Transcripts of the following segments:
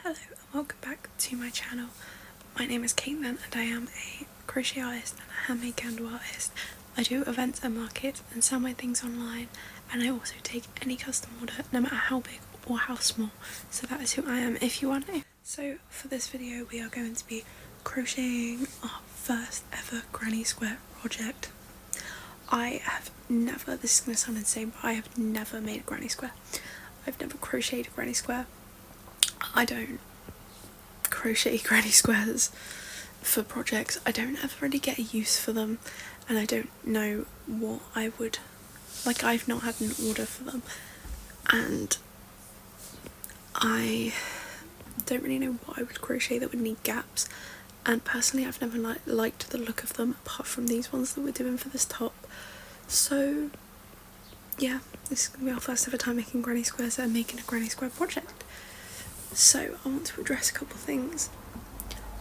Hello and welcome back to my channel. My name is Caitlin and I am a crochet artist and a handmade candle artist. I do events and markets and sell my things online, and I also take any custom order no matter how big or how small. So that is who I am if you want to. So for this video we are going to be crocheting our first ever granny square project. I have never, this is going to sound insane, but I have never made a granny square. I've never crocheted a granny square. I don't crochet granny squares for projects. I don't ever really get a use for them, and I don't know what I would like. I've not had an order for them, and I don't really know what I would crochet that would need gaps. And personally I've never liked the look of them, apart from these ones that we're doing for this top. So yeah, this is going to be our first ever time making granny squares and making a granny square project. So I want to address a couple things.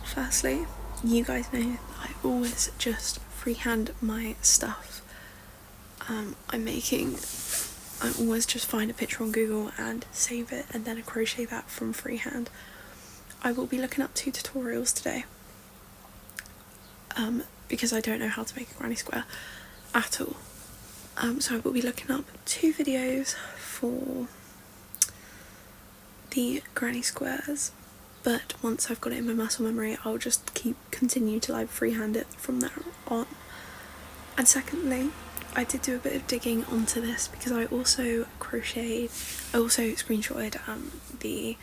Firstly, you guys know that I always just freehand my stuff. I always just find a picture on Google and save it, and then I crochet that from freehand. I will be looking up 2 tutorials today, because I don't know how to make a granny square at all. So I will be looking up 2 videos for the granny squares, but once I've got it in my muscle memory I'll just continue to like freehand it from there on. And secondly, I did do a bit of digging onto this because I also screenshotted the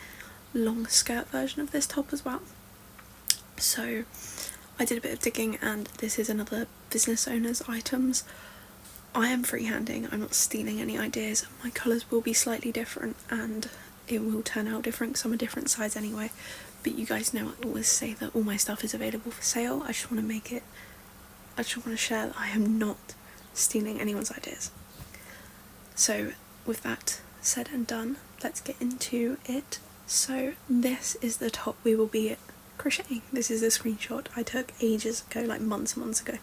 long skirt version of this top as well. So I did a bit of digging, and this is another business owner's items. I am freehanding, I'm not stealing any ideas. My colours will be slightly different and it will turn out different because I'm a different size anyway, but you guys know I always say that all my stuff is available for sale. I just want to share that I am not stealing anyone's ideas. So with that said and done, let's get into it. So this is the top we will be crocheting. This is a screenshot I took ages ago, like months and months ago,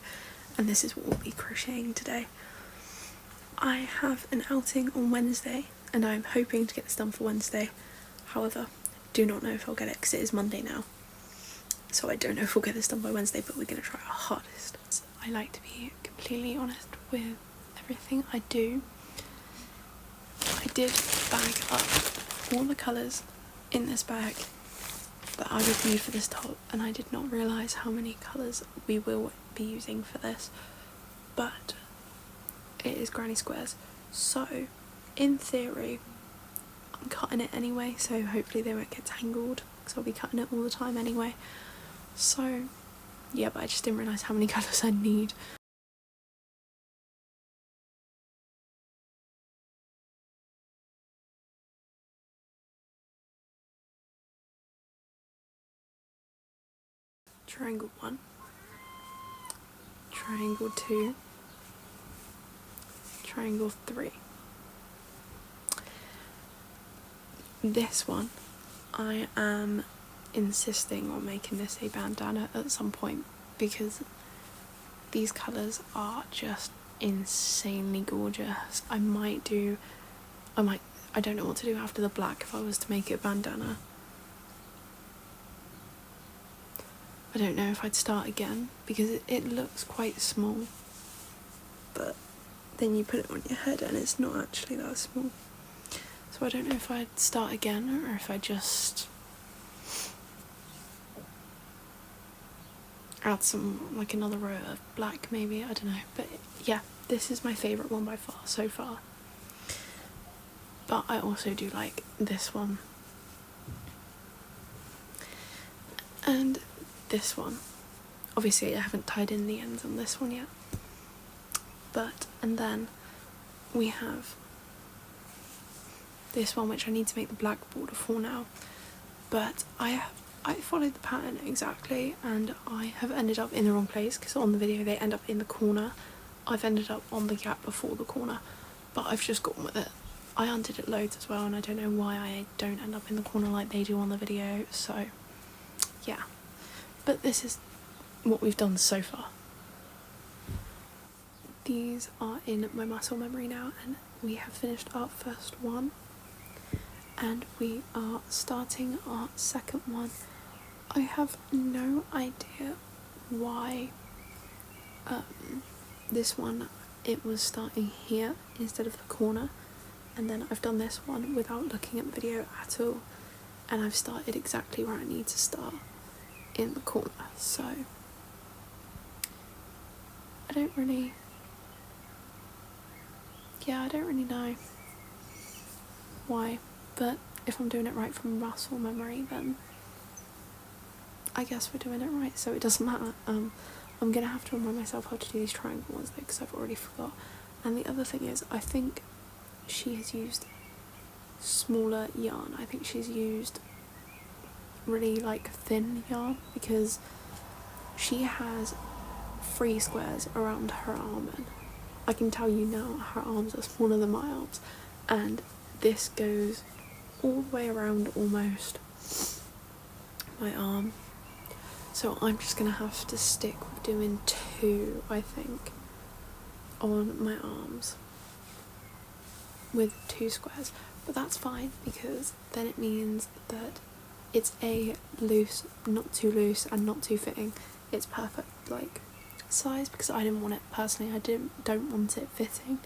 and this is what we'll be crocheting today. I have an outing on Wednesday and I'm hoping to get this done for Wednesday. However, do not know if I'll get it because it is Monday now, so I don't know if we'll get this done by Wednesday, but we're going to try our hardest. So I like to be completely honest with everything I do. I did bag up all the colours in this bag that I would need for this top, and I did not realise how many colours we will be using for this, but it is granny squares, so in theory I'm cutting it anyway, so hopefully they won't get tangled because I'll be cutting it all the time anyway. So yeah, but I just didn't realise how many colours I need. Triangle 1, triangle 2, triangle 3. This one, I am insisting on making this a bandana at some point because these colours are just insanely gorgeous. I don't know what to do after the black if I was to make it a bandana. I don't know if I'd start again because it looks quite small, but then you put it on your head and it's not actually that small. So I don't know if I'd start again or if I just add some, like another row of black maybe, I don't know. But yeah, this is my favourite one by far so far. But I also do like this one. And this one. Obviously I haven't tied in the ends on this one yet. And then we have this one which I need to make the black border for now. But I followed the pattern exactly and I have ended up in the wrong place because on the video they end up in the corner. I've ended up on the gap before the corner, but I've just gone with it. I undid it loads as well and I don't know why I don't end up in the corner like they do on the video, so yeah. But this is what we've done so far. These are in my muscle memory now and we have finished our first one. and we are starting our second one. I have no idea why this one, it was starting here instead of the corner, and then I've done this one without looking at the video at all, and I've started exactly where I need to start, in the corner. So I don't really know why, but if I'm doing it right from muscle memory, then I guess we're doing it right, so it doesn't matter. I'm gonna have to remind myself how to do these triangle ones though, because I've already forgot. And the other thing is, I think she has used smaller yarn. I think she's used really like thin yarn, because she has 3 squares around her arm, and I can tell you now her arms are smaller than my arms, and this goes all the way around almost my arm. So I'm just gonna have to stick with doing 2, I think, on my arms with 2 squares, but that's fine, because then it means that it's a loose, not too loose and not too fitting. It's perfect like size, because I didn't want it personally, I don't want it fitting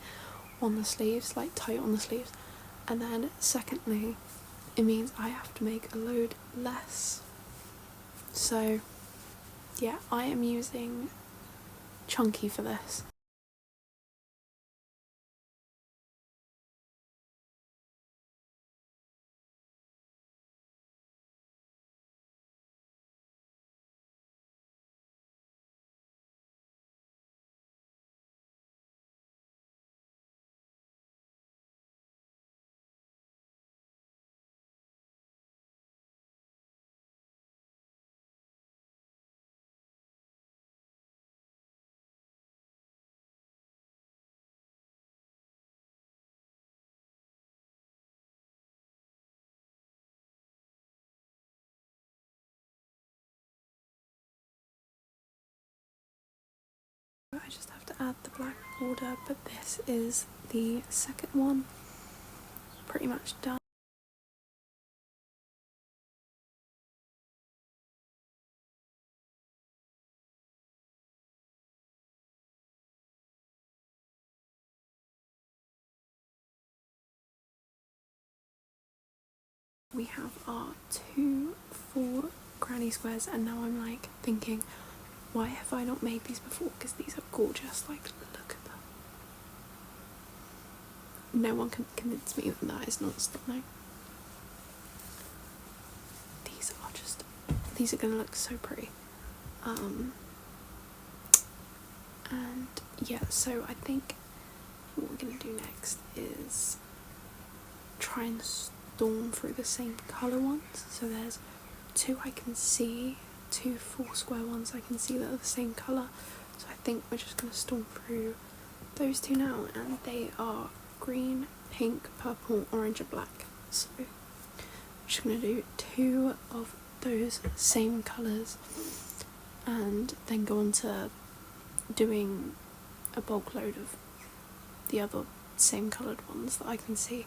on the sleeves, like tight on the sleeves. And then secondly, it means I have to make a load less. So yeah, I am using Chunky for this. I just have to add the black border, but this is the second one, pretty much done. We have our 2 full granny squares, and now I'm like thinking, why have I not made these before, because these are gorgeous, like look at them. No one can convince me that that is not stunning. These are gonna look so pretty. And yeah, so I think what we're gonna do next is try and storm through the same colour ones. So there's 2 I can see, 2 full square ones I can see that are the same colour. So I think we're just gonna storm through those 2 now, and they are green, pink, purple, orange and black. So I'm just gonna do 2 of those same colours, and then go on to doing a bulk load of the other same coloured ones that I can see.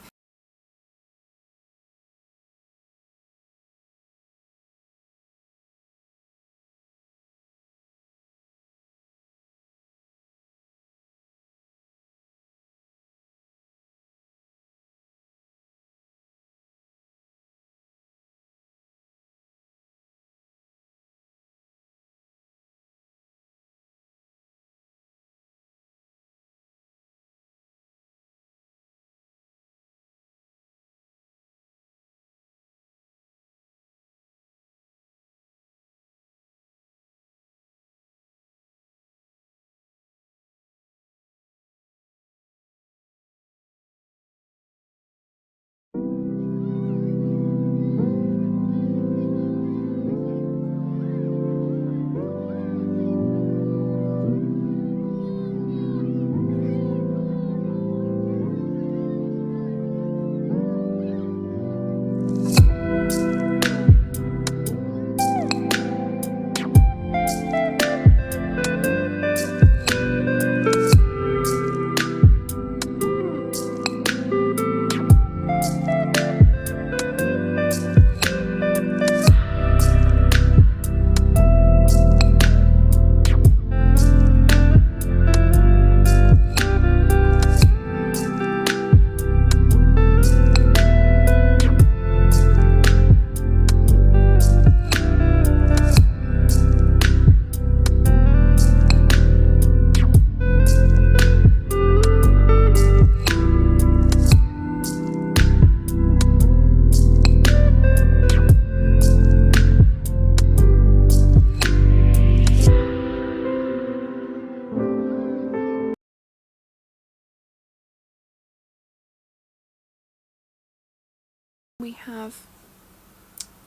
we have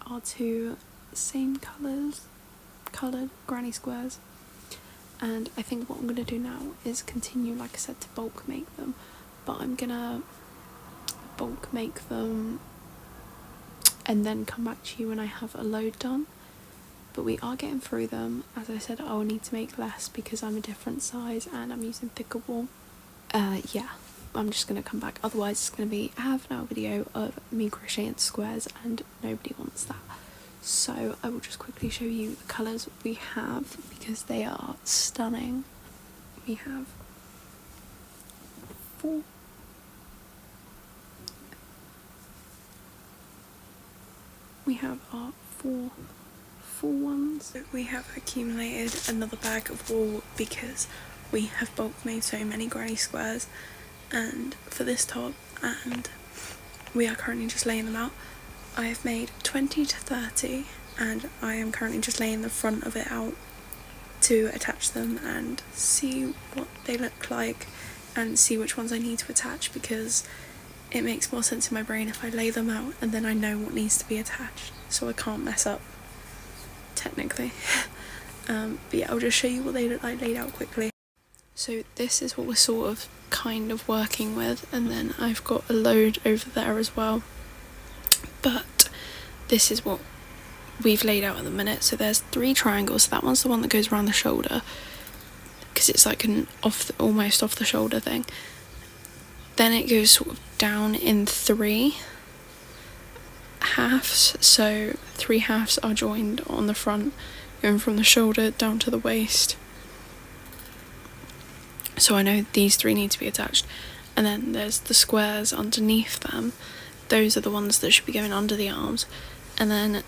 our two same coloured granny squares, and I think what I'm going to do now is continue, like I said, to bulk make them, but I'm going to bulk make them and then come back to you when I have a load done. But we are getting through them. As I said, I will need to make less because I'm a different size and I'm using thicker wool. Yeah, I'm just going to come back, otherwise it's going to be a half an hour video of me crocheting squares and nobody wants that. So I will just quickly show you the colours we have because they are stunning. We have four our four full ones. We have accumulated another bag of wool because we have bulk made so many granny squares and for this top, and we are currently just laying them out. I have made 20 to 30 and I am currently just laying the front of it out to attach them and see what they look like and see which ones I need to attach, because it makes more sense in my brain if I lay them out and then I know what needs to be attached, so I can't mess up, technically. But yeah, I'll just show you what they look like laid out quickly. So this is what we're sort of kind of working with, and then I've got a load over there as well, but this is what we've laid out at the minute. So there's 3 triangles. So that one's the one that goes around the shoulder because it's like an almost off the shoulder thing. Then it goes sort of down in 3 halves, so 3 halves are joined on the front, going from the shoulder down to the waist. So I know these 3 need to be attached, and then there's the squares underneath them. Those are the ones that should be going under the arms, and then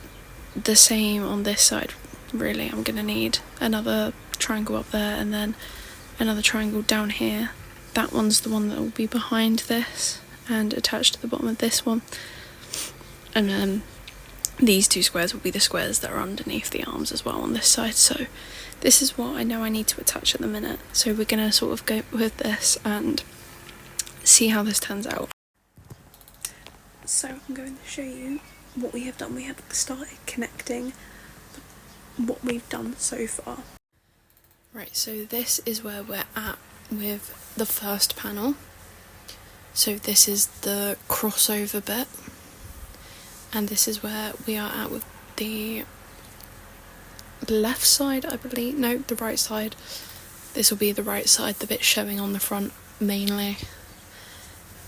the same on this side. Really, I'm gonna need another triangle up there and then another triangle down here. That one's the one that will be behind this and attached to the bottom of this one, and then these 2 squares will be the squares that are underneath the arms as well on this side. So this is what I know I need to attach at the minute, so we're gonna sort of go with this and see how this turns out. So I'm going to show you what we have done. We have started connecting what we've done so far. Right, so this is where we're at with the first panel. So this is the crossover bit, and this is where we are at with the left side, I believe. No, the right side. This will be the right side, the bit showing on the front mainly.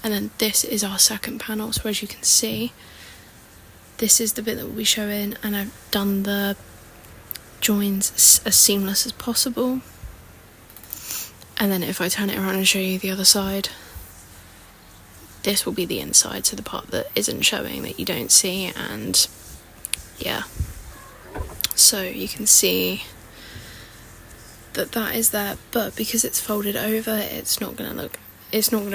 And then this is our second panel, so as you can see, this is the bit that will be showing, and I've done the joins as seamless as possible. And then if I turn it around and show you the other side, this will be the inside, so the part that isn't showing, that you don't see, and yeah. So you can see that that is there, but because it's folded over, it's not going to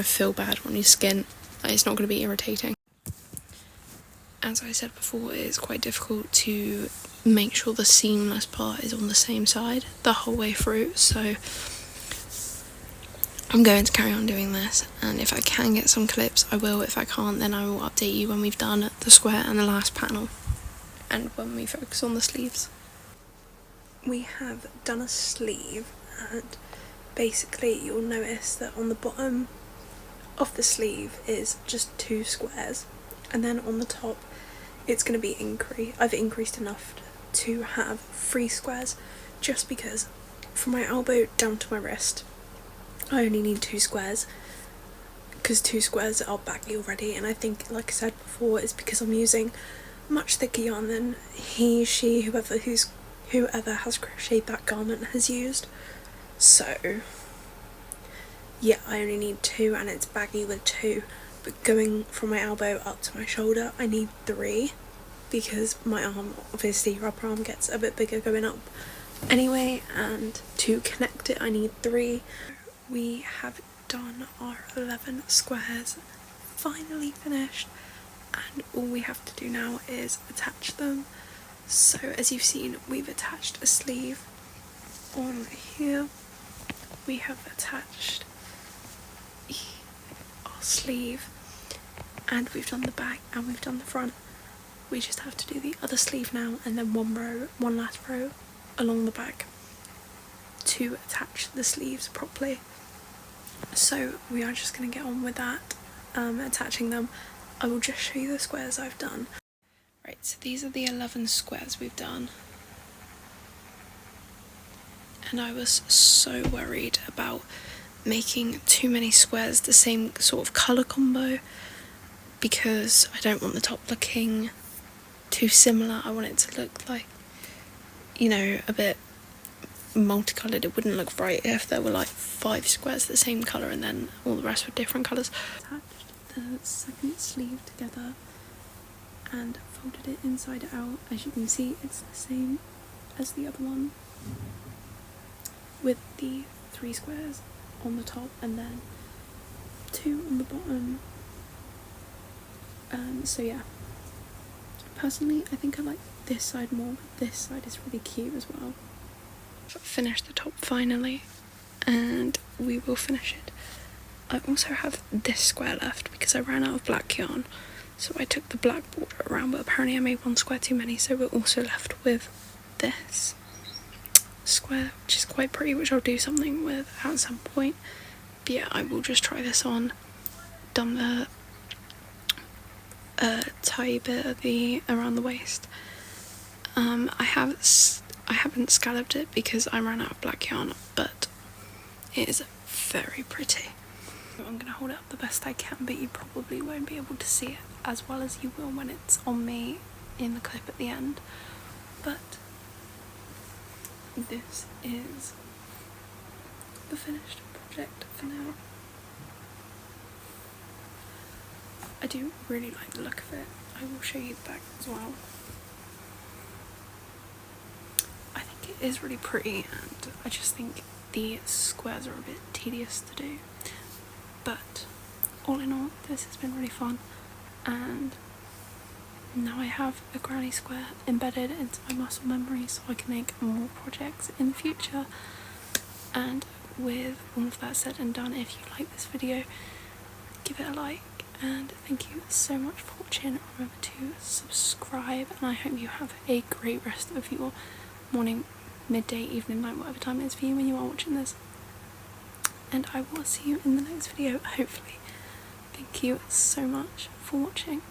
feel bad on your skin. It's not going to be irritating. As I said before, it's quite difficult to make sure the seamless part is on the same side the whole way through, so I'm going to carry on doing this, and if I can get some clips I will. If I can't, then I will update you when we've done the square and the last panel, and when we focus on the sleeves. We have done a sleeve, and basically you'll notice that on the bottom of the sleeve is just 2 squares, and then on the top it's going to be I've increased enough to have 3 squares, just because from my elbow down to my wrist I only need 2 squares, because 2 squares are baggy already, and I think, like I said before, it's because I'm using much thicker yarn than whoever has crocheted that garment has used. So yeah, I only need 2, and it's baggy with 2, but going from my elbow up to my shoulder I need 3, because my arm, obviously your upper arm gets a bit bigger going up anyway, and to connect it I need 3. We have done our 11 squares, finally finished, and all we have to do now is attach them. So as you've seen, we've attached a sleeve on here. We have attached our sleeve, and we've done the back and we've done the front. We just have to do the other sleeve now, and then one last row along the back to attach the sleeves properly. So we are just going to get on with that, attaching them. I will just show you the squares I've done. Right, so these are the 11 squares we've done. And I was so worried about making too many squares the same sort of colour combo, because I don't want the top looking too similar. I want it to look like, you know, a bit multicoloured. It wouldn't look right if there were like 5 squares the same colour and then all the rest were different colours. Attached the second sleeve together and folded it inside out. As you can see, it's the same as the other one, with the 3 squares on the top and then 2 on the bottom. So yeah, personally I think I like this side more, but this side is really cute as well. I've finished the top finally, and we will finish it. I also have this square left because I ran out of black yarn, so I took the black border around, but apparently I made one square too many, so we're also left with this square, which is quite pretty, which I'll do something with at some point. But yeah, I will just try this on. Done the tie bit of the around the waist. I haven't scalloped it because I ran out of black yarn, but it is very pretty. I'm going to hold it up the best I can, but you probably won't be able to see it as well as you will when it's on me in the clip at the end. But this is the finished project for now. I do really like the look of it. I will show you the back as well. I think it is really pretty, and I just think the squares are a bit tedious to do. But all in all, this has been really fun, and now I have a granny square embedded into my muscle memory so I can make more projects in the future. And with all of that said and done, if you like this video, give it a like, and thank you so much for watching. Remember to subscribe, and I hope you have a great rest of your morning, midday, evening, night, whatever time it is for you when you are watching this. And I will see you in the next video, hopefully. Thank you so much for watching.